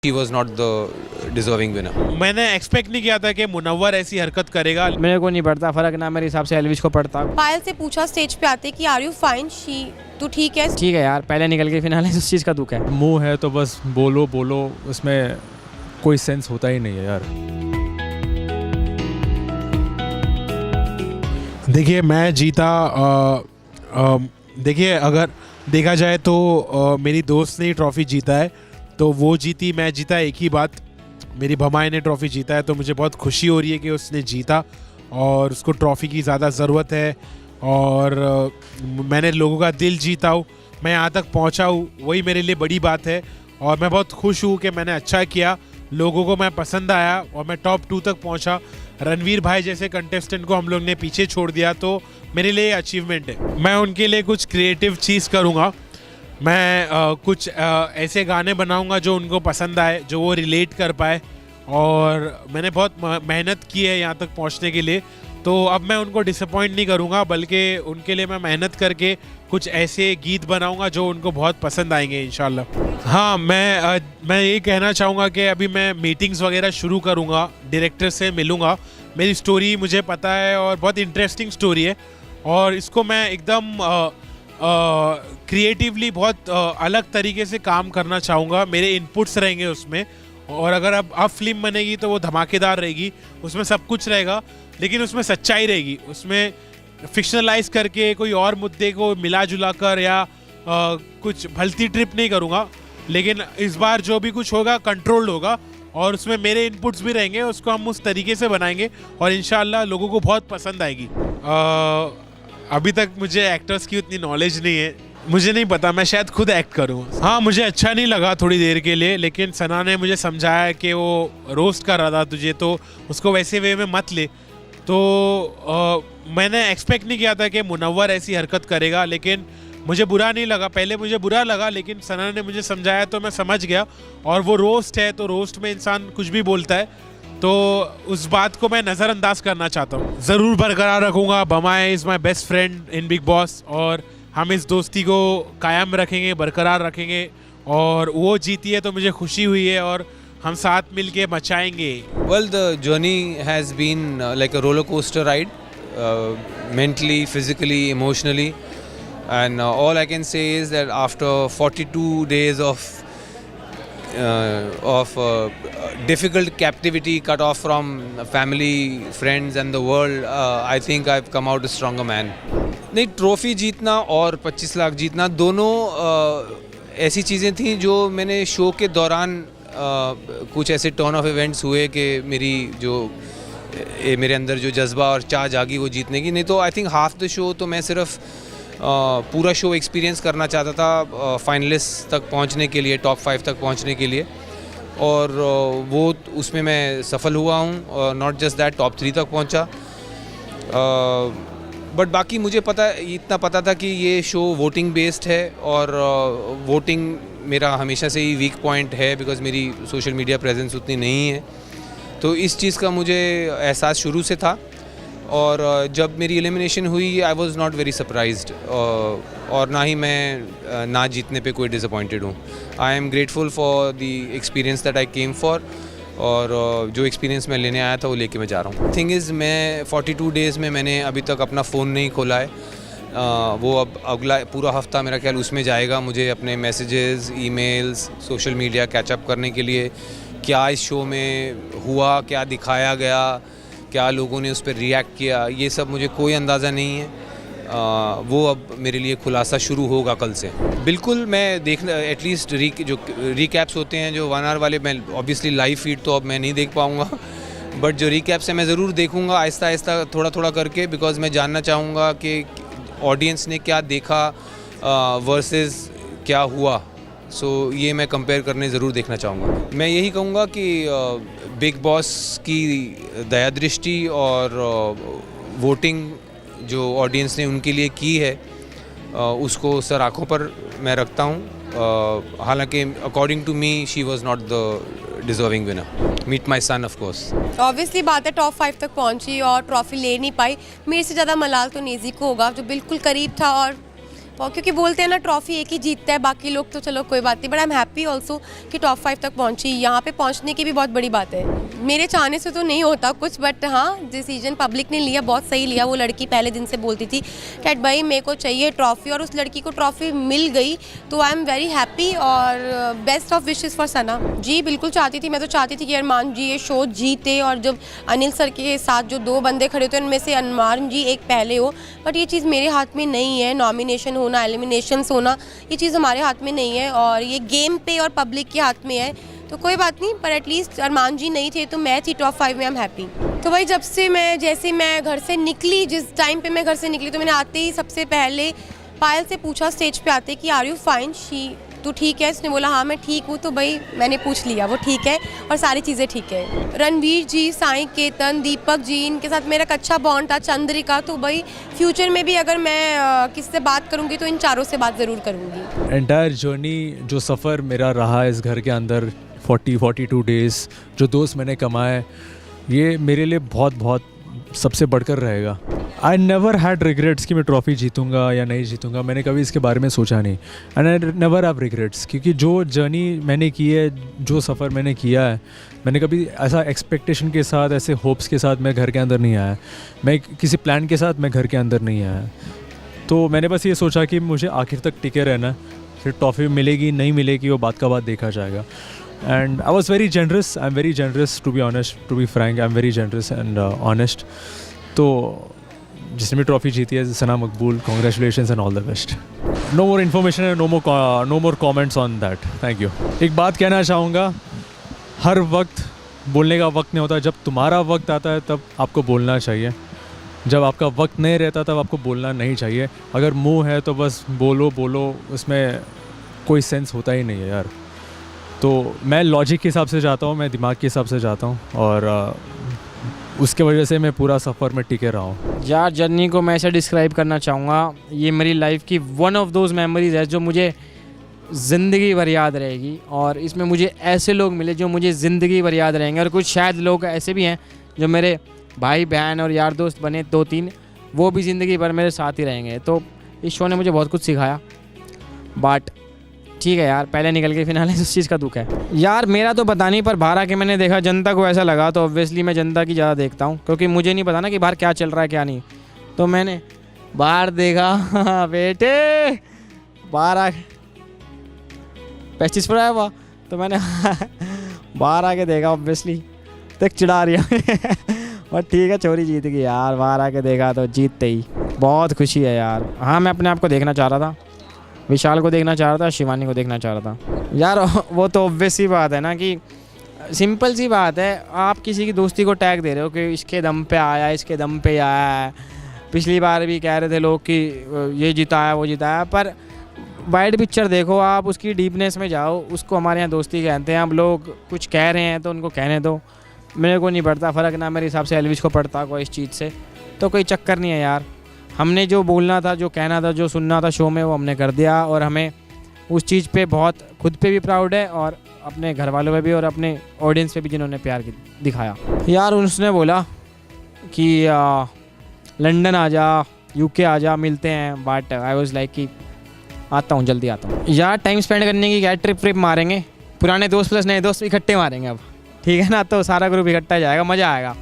He was not the deserving winner. मैंने expect नहीं किया था कि मुनव्वर ऐसी हरकत करेगा। मेरे को नहीं पड़ता फर्क, ना मेरे हिसाब से एल्विश को पड़ता। पायल से पूछा स्टेज पे आते कि आर यू फाइन, तू ठीक है? ठीक है यार, पहले निकल के फिनाले उस चीज़ का दुख है। मुंह है तो बस बोलो बोलो, उसमें कोई सेंस होता ही नहीं है यार। देखिए मैं जीता, देखिए अगर देखा जाए तो मेरी दोस्त ने ही ट्रॉफ़ी जीता है, तो वो जीती मैं जीता, एक ही बात। मेरी भमाई ने ट्रॉफ़ी जीता है तो मुझे बहुत खुशी हो रही है कि उसने जीता और उसको ट्रॉफ़ी की ज़्यादा ज़रूरत है। और मैंने लोगों का दिल जीता हूँ, मैं यहाँ तक पहुँचा हूँ, वही मेरे लिए बड़ी बात है। और मैं बहुत खुश हूँ कि मैंने अच्छा किया, लोगों को मैं पसंद आया और मैं टॉप 2 तक पहुँचा। रणवीर भाई जैसे कंटेस्टेंट को हम लोग ने पीछे छोड़ दिया, तो मेरे लिए अचीवमेंट है। मैं उनके लिए कुछ क्रिएटिव चीज़ करूँगा। मैं कुछ ऐसे गाने बनाऊंगा जो उनको पसंद आए, जो वो रिलेट कर पाए। और मैंने बहुत मेहनत की है यहाँ तक पहुँचने के लिए, तो अब मैं उनको डिसअपॉइंट नहीं करूँगा, बल्कि उनके लिए मैं मेहनत करके कुछ ऐसे गीत बनाऊंगा जो उनको बहुत पसंद आएंगे इंशाल्लाह। हाँ, मैं ये कहना चाहूँगा कि अभी मैं मीटिंग्स वगैरह शुरू करूँगा, डायरेक्टर से मिलूँगा। मेरी स्टोरी मुझे पता है और बहुत इंटरेस्टिंग स्टोरी है, और इसको मैं एकदम क्रिएटिवली बहुत अलग तरीके से काम करना चाहूँगा। मेरे इनपुट्स रहेंगे उसमें, और अगर अब फिल्म बनेगी तो वो धमाकेदार रहेगी, उसमें सब कुछ रहेगा लेकिन उसमें सच्चाई रहेगी। उसमें फिक्शनलाइज करके कोई और मुद्दे को मिला जुला कर या कुछ भलती ट्रिप नहीं करूँगा, लेकिन इस बार जो भी कुछ होगा कंट्रोल्ड होगा और उसमें मेरे इनपुट्स भी रहेंगे। उसको हम उस तरीके से बनाएंगे और इंशाल्लाह लोगों को बहुत पसंद आएगी। अभी तक मुझे एक्टर्स की उतनी नॉलेज नहीं है, मुझे नहीं पता, मैं शायद खुद एक्ट करूँ। हाँ, मुझे अच्छा नहीं लगा थोड़ी देर के लिए, लेकिन सना ने मुझे समझाया कि वो रोस्ट कर रहा था तुझे, तो उसको वैसे वे में मत ले। तो मैंने एक्सपेक्ट नहीं किया था कि मुनव्वर ऐसी हरकत करेगा, लेकिन मुझे बुरा नहीं लगा। पहले मुझे बुरा लगा, लेकिन सना ने मुझे समझाया तो मैं समझ गया। और वो रोस्ट है, तो रोस्ट में इंसान कुछ भी बोलता है, तो उस बात को मैं नज़रअंदाज करना चाहता हूँ। ज़रूर बरकरार रखूँगा। बमाए is my best friend in Bigg Boss, और हम इस दोस्ती को कायम रखेंगे, बरकरार रखेंगे। और वो जीती है तो मुझे खुशी हुई है, और हम साथ मिलके मचाएंगे। Well, the journey has been like a roller coaster ride, mentally, physically, emotionally, and all I can say is that after 42 days of difficult captivity, cut off from family, friends, and the world, I think I've come out a stronger man. नहीं, trophy जीतना और 25 लाख जीतना दोनों ऐसी चीज़ें थी जो मैंने शो के दौरान कुछ ऐसे टर्न ऑफ इवेंट्स हुए कि मेरे अंदर जो जज्बा और चाह जागी वो जीतने की। नहीं तो I think half the show तो मैं सिर्फ पूरा शो एक्सपीरियंस करना चाहता था फाइनलिस्ट तक पहुंचने के लिए, टॉप 5 तक पहुंचने के लिए, और वो उसमें मैं सफल हुआ हूं। और नॉट जस्ट दैट, टॉप 3 तक पहुंचा। बट बाकी मुझे इतना पता था कि ये शो वोटिंग बेस्ड है, और वोटिंग मेरा हमेशा से ही वीक पॉइंट है, बिकॉज़ मेरी सोशल मीडिया प्रेजेंस उतनी नहीं है। तो इस चीज़ का मुझे एहसास शुरू से था, और जब मेरी एलिमिनेशन हुई I was not very surprised, और ना ही मैं ना जीतने पे कोई डिसअपॉइंटेड हूँ। I am grateful for the experience that I came for, और जो एक्सपीरियंस मैं लेने आया था वो लेके मैं जा रहा हूँ। थिंग इज़, मैं 42 डेज़ में मैंने अभी तक अपना फ़ोन नहीं खोला है। वो अब अगला पूरा हफ़्ता मेरा ख्याल उसमें जाएगा, मुझे अपने messages, emails, social media catch up करने के लिए। क्या इस शो में हुआ, क्या दिखाया गया, क्या लोगों ने उस पर रिएक्ट किया, ये सब मुझे कोई अंदाज़ा नहीं है। वो अब मेरे लिए खुलासा शुरू होगा कल से। बिल्कुल, मैं देखना एटलीस्ट जो रिकैप्स होते हैं जो 1 आवर वाले, मैं ऑब्वियसली लाइव फीड तो अब मैं नहीं देख पाऊँगा, बट जो रिकैप्स है मैं ज़रूर देखूँगा आहिस्ता आहिस्ता, थोड़ा थोड़ा करके, बिकॉज़ मैं जानना चाहूँगा कि ऑडियंस ने क्या देखा वर्सेस क्या हुआ। सो ये मैं कंपेयर करने ज़रूर देखना चाहूँगा। मैं यही कहूँगा कि बिग बॉस की दया दृष्टि और वोटिंग जो ऑडियंस ने उनके लिए की है, उसको सर आँखों पर मैं रखता हूँ। हालांकि according to me she was not the deserving winner. Meet my son of course. Obviously बात है, टॉप 5 तक पहुंची और ट्रॉफी ले नहीं पाई। मेरे से ज़्यादा मलाल तो नेजी को होगा, जो बिल्कुल करीब था और क्योंकि बोलते हैं ना ट्रॉफी एक ही जीतता है, बाकी लोग तो चलो कोई बात नहीं, but I am happy also कि टॉप 5 तक पहुंची। यहाँ पे पहुंचने की भी बहुत बड़ी बात है। मेरे चाहने से तो नहीं होता कुछ, बट हाँ डिसीजन पब्लिक ने लिया बहुत सही लिया। वो लड़की पहले दिन से बोलती थी कि भाई मेरे को चाहिए ट्रॉफी, और उस लड़की को ट्रॉफी मिल गई, तो आई एम वेरी हैप्पी। और बेस्ट ऑफ विशेस फॉर सना जी। बिल्कुल चाहती थी, मैं तो चाहती थी कि अरमान जी ये शो जीते, और जब अनिल सर के साथ जो 2 बंदे खड़े थे उनमें से अरमान जी एक पहले हो, बट ये चीज़ मेरे हाथ में नहीं है। नॉमिनेशन होना, एलिमिनेशंस होना, ये चीज़ हमारे हाथ में नहीं है, और ये गेम पे और पब्लिक के हाथ में है। तो कोई बात नहीं, पर एटलीस्ट अरमान जी नहीं थे तो मैं थी टॉप 5 में। I am happy. तो भाई जब से जैसे मैं घर से निकली, जिस टाइम पे मैं घर से निकली, तो मैंने आते ही सबसे पहले पायल से पूछा स्टेज पे आते कि आर यू फाइन, तू ठीक है? उसने बोला हाँ मैं ठीक हूँ। तो भाई मैंने पूछ लिया, वो ठीक है और सारी चीज़ें ठीक है। रणवीर जी, साई केतन, दीपक जी, इनके साथ मेरा एक अच्छा बॉन्ड था। चंद्रिका, तो भाई फ्यूचर में भी अगर मैं किससे बात करूँगी तो इन चारों से बात ज़रूर करूँगी। एंटायर जर्नी, जो सफ़र मेरा रहा इस घर के अंदर 42 डेज़, जो दोस्त मैंने कमाए, ये मेरे लिए बहुत सबसे बढ़कर रहेगा। आई नेवर हैड रिग्रेट्स कि मैं ट्रॉफ़ी जीतूंगा या नहीं जीतूंगा। मैंने कभी इसके बारे में सोचा नहीं, and I never have regrets, क्योंकि जो जर्नी मैंने की है, जो सफ़र मैंने किया है, मैंने कभी ऐसा एक्सपेक्टेशन के साथ, ऐसे होप्स के साथ मैं घर के अंदर नहीं आया। मैं किसी प्लान के साथ मैं घर के अंदर नहीं आया। तो मैंने बस ये सोचा कि मुझे आखिर तक टिके रहना, फिर ट्रॉफ़ी मिलेगी नहीं मिलेगी वो बात का बात देखा जाएगा। And I was very generous. I'm very generous, to be honest, to be frank. I'm very generous and honest. तो जिसने भी ट्रॉफी जीती है, सना मकबूल, congratulations and all the best. No more information and no more comments on that. Thank you. एक बात कहना चाहूँगा, हर वक्त बोलने का वक्त नहीं होता। जब तुम्हारा वक्त आता है तब आपको बोलना चाहिए, जब आपका वक्त नहीं रहता तब आपको बोलना नहीं चाहिए। अगर मुँह है तो बस बोलो, उसमें कोई सेंस होता ही नहीं है यार। तो मैं लॉजिक के हिसाब से जाता हूँ, मैं दिमाग के हिसाब से जाता हूँ, और उसके वजह से मैं पूरा सफ़र में टिके रहा हूँ। यार जर्नी को मैं ऐसे डिस्क्राइब करना चाहूँगा, ये मेरी लाइफ की वन ऑफ दोज मेमोरीज़ है जो मुझे ज़िंदगी भर याद रहेगी। और इसमें मुझे ऐसे लोग मिले जो मुझे ज़िंदगी भर याद रहेंगे, और कुछ शायद लोग ऐसे भी हैं जो मेरे भाई बहन और यार दोस्त बने 2-3, वो भी ज़िंदगी भर मेरे साथ ही रहेंगे। तो इस शो ने मुझे बहुत कुछ सिखाया, बट ठीक है यार, पहले निकल के फिनाले उस चीज़ का दुख है यार। मेरा तो पता नहीं, पर बाहर आके मैंने देखा जनता को ऐसा लगा, तो ऑब्वियसली मैं जनता की ज़्यादा देखता हूँ, क्योंकि मुझे नहीं पता ना कि बाहर क्या चल रहा है क्या नहीं। तो मैंने बाहर देखा बेटे, बाहर आ पेस्टिस पर आया हुआ, तो मैंने बाहर आके देखा, ऑब्वियसली देख चिढ़ा रही है बट ठीक है, चोरी जीत गई यार। बाहर आके देखा तो जीतते ही बहुत खुशी है यार। हाँ, मैं अपने आप को देखना चाह रहा था, विशाल को देखना चाह रहा था, शिवानी को देखना चाह रहा था यार। वो तो ऑब्वियस सी बात है ना, कि सिंपल सी बात है, आप किसी की दोस्ती को टैग दे रहे हो कि इसके दम पे आया, इसके दम पे आया है। पिछली बार भी कह रहे थे लोग कि ये जिताया वो जिताया, पर वाइड पिक्चर देखो आप, उसकी डीपनेस में जाओ। उसको हमारे यहाँ दोस्ती कहते हैं। अब लोग कुछ कह रहे हैं तो उनको कहने दो, मेरे को नहीं पड़ता फ़र्क, ना मेरे हिसाब से एल्विश को पड़ता कोई इस चीज़ से। तो कोई चक्कर नहीं है यार। हमने जो बोलना था, जो कहना था, जो सुनना था शो में, वो हमने कर दिया, और हमें उस चीज़ पे बहुत खुद पे भी प्राउड है, और अपने घर वालों पे भी, और अपने ऑडियंस पे भी जिन्होंने प्यार दिखाया यार। उसने बोला कि लंदन आ जा, यूके आ जा, मिलते हैं, बट आई वाज लाइक कि आता हूँ, जल्दी आता हूँ यार। टाइम स्पेंड करने की क्या, ट्रिप मारेंगे, पुराने दोस्त प्लस नए दोस्त इकट्ठे मारेंगे अब, ठीक है ना। तो सारा ग्रुप इकट्ठा जाएगा, मज़ा आएगा।